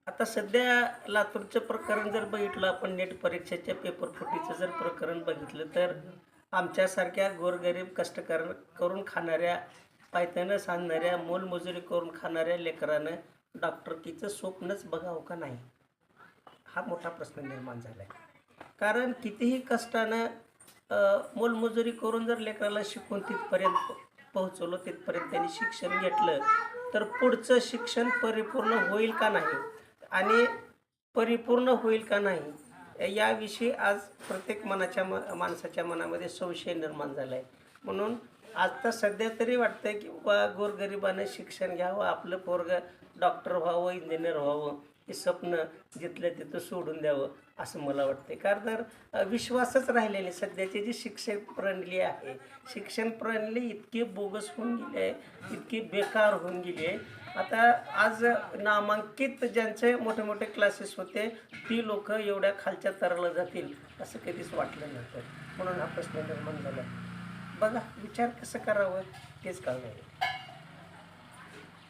आता सध्या लातूरचं प्रकरण जर बघितलं आपण नेट परीक्षेच्या पेपर फुटीचं जर प्रकरण बघितलं तर आमच्यासारख्या गोरगरीब कष्टकर करून खाणाऱ्या पायत्यानं सांधणाऱ्या मोलमजुरी करून खाणाऱ्या लेकरानं डॉक्टरकीचं स्वप्नच बघावं का नाही, हा मोठा प्रश्न निर्माण झाला आहे. कारण कितीही कष्टानं मोलमजुरी करून जर लेकराला शिकून तिथपर्यंत पोहोचवलं, तिथपर्यंत त्यांनी शिक्षण घेतलं तर पुढचं शिक्षण परिपूर्ण होईल का नाही आणि परिपूर्ण होईल का नाही याविषयी आज प्रत्येक माणसाच्या मनामध्ये संशय निर्माण झाला आहे. म्हणून आता सध्या तरी वाटतं की बा गोरगरिबानं शिक्षण घ्यावं, आपलं पोरगं डॉक्टर व्हावं, इंजिनियर व्हावं, हे स्वप्न जिथलं तिथं सोडून द्यावं असं मला वाटते. कारण तर विश्वासच राहिलेले नाही. सध्याची जी शिक्षण प्रणाली आहे, शिक्षण प्रणाली इतकी बोगस होऊन गेली आहे, इतकी बेकार होऊन गेली आहे. आता आज नामांकित ज्यांचे मोठे मोठे क्लासेस होते ती लोक एवढ्या खालच्या तराला जातील असं कधीच वाटलं नव्हतं. म्हणून हा प्रश्न निर्माण झाला. बघा विचार कसं करावं तेच कळलं.